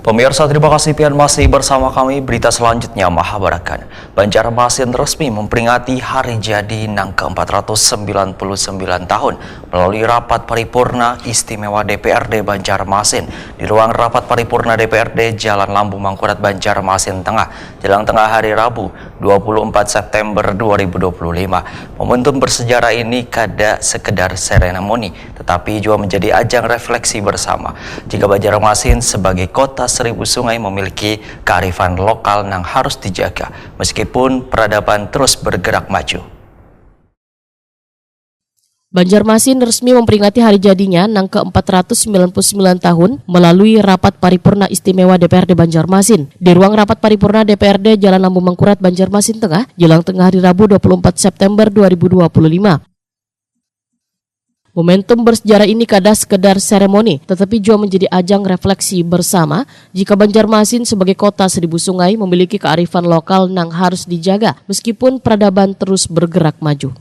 Pemirsa, terima kasih pian masih bersama kami. Berita selanjutnya Mahabarakan. Banjarmasin resmi memperingati hari jadi Nang ke-499 tahun melalui rapat paripurna istimewa DPRD Banjarmasin di ruang rapat paripurna DPRD Jalan Lambung Mangkurat Banjarmasin Tengah, jelang tengah hari Rabu 24 September 2025. Momentum bersejarah ini kada sekedar seremoni, tetapi juga menjadi ajang refleksi bersama. Jika Banjarmasin sebagai kota seribu sungai memiliki kearifan lokal yang harus dijaga meskipun peradaban terus bergerak maju. Banjarmasin resmi memperingati hari jadinya Nang ke-499 tahun melalui rapat paripurna istimewa DPRD Banjarmasin di ruang rapat paripurna DPRD Jalan Lambung Mangkurat Banjarmasin Tengah, jelang tengah hari Rabu 24 September 2025. Momentum bersejarah ini kada sekedar seremoni, tetapi juga menjadi ajang refleksi bersama jika Banjarmasin sebagai kota seribu sungai memiliki kearifan lokal yang harus dijaga meskipun peradaban terus bergerak maju.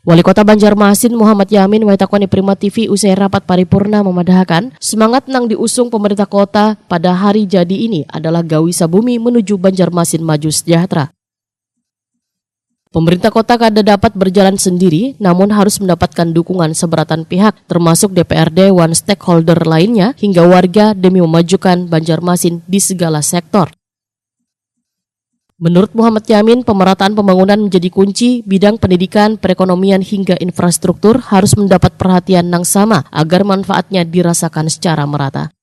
Wali Kota Banjarmasin Muhammad Yamin Waitakoni Prima TV usai rapat paripurna memadahkan semangat nang diusung pemerintah kota pada hari jadi ini adalah gawi sabumi menuju Banjarmasin maju sejahtera. Pemerintah kota kada dapat berjalan sendiri, namun harus mendapatkan dukungan seberatan pihak, termasuk DPRD, one stakeholder lainnya, hingga warga demi memajukan Banjarmasin di segala sektor. Menurut Muhammad Yamin, pemerataan pembangunan menjadi kunci, bidang pendidikan, perekonomian hingga infrastruktur harus mendapat perhatian yang sama agar manfaatnya dirasakan secara merata.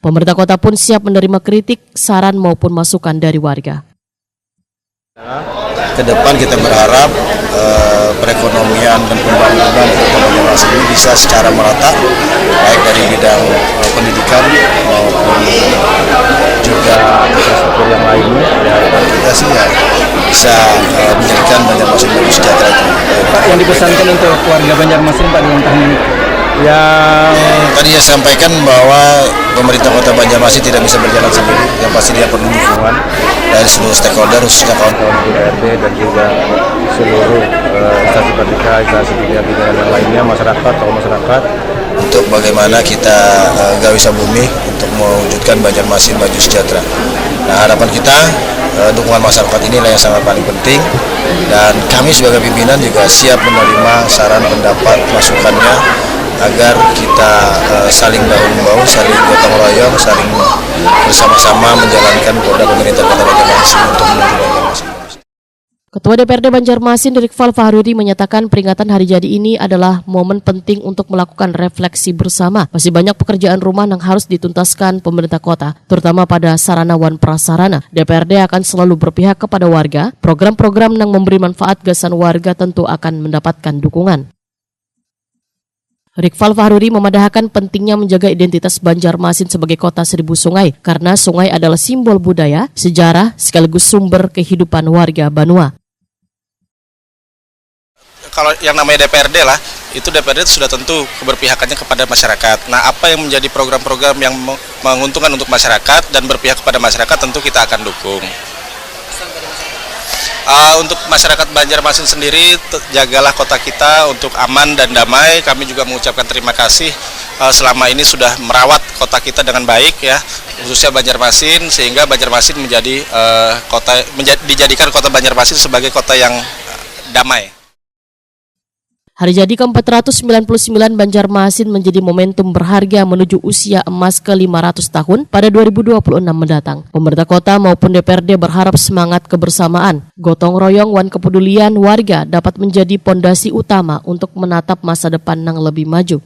Pemerintah kota pun siap menerima kritik, saran maupun masukan dari warga. Ke depan kita berharap perekonomian dan pembangunan Kota Banjarmasin ini bisa secara merata, baik dari bidang pendidikan maupun juga infrastruktur yang lainnya. Dan kita sih ya bisa menjadikan Banjarmasin lebih sejahtera itu. Pak, yang dipesankan untuk warga Banjarmasin Pak dalam tahun ini? Yang tadi saya sampaikan bahwa pemerintah Kota Banjarmasin tidak bisa berjalan sendiri, yang pasti dia perlu dukungan dari seluruh stakeholder, khususnya kawan-kawan DPRD dan juga seluruh instansi pendidikan, instansi bidang yang lainnya, masyarakat, tokoh masyarakat, untuk bagaimana kita gawi sabumi untuk mewujudkan Banjarmasin maju sejahtera. Nah, harapan kita dukungan masyarakat inilah yang sangat paling penting, dan kami sebagai pimpinan juga siap menerima saran, pendapat, masukannya agar kita saling bahu-membahu, saling gotong royong, saling bersama-sama menjalankan roda pemerintah Kota Banjarmasin untuk menuju Banjarmasin. Ketua DPRD Banjarmasin Rickfal Fahrudi menyatakan peringatan hari jadi ini adalah momen penting untuk melakukan refleksi bersama. Masih banyak pekerjaan rumah yang harus dituntaskan pemerintah kota, terutama pada sarana wan prasarana. DPRD akan selalu berpihak kepada warga. Program-program yang memberi manfaat gasan warga tentu akan mendapatkan dukungan. Rickfal Fahrudi memadahkan pentingnya menjaga identitas Banjarmasin sebagai kota seribu sungai karena sungai adalah simbol budaya, sejarah, sekaligus sumber kehidupan warga Banua. Kalau yang namanya DPRD lah, itu DPRD sudah tentu keberpihakannya kepada masyarakat. Nah, apa yang menjadi program-program yang menguntungkan untuk masyarakat dan berpihak kepada masyarakat tentu kita akan dukung. Untuk masyarakat Banjarmasin sendiri, jagalah kota kita untuk aman dan damai. Kami juga mengucapkan terima kasih selama ini sudah merawat kota kita dengan baik, ya, khususnya Banjarmasin, sehingga Banjarmasin dijadikan kota Banjarmasin sebagai kota yang damai. Hari jadi ke-499 Banjarmasin menjadi momentum berharga menuju usia emas ke-500 tahun pada 2026 mendatang. Pemerintah kota maupun DPRD berharap semangat kebersamaan, gotong royong wan kepedulian warga dapat menjadi pondasi utama untuk menatap masa depan yang lebih maju.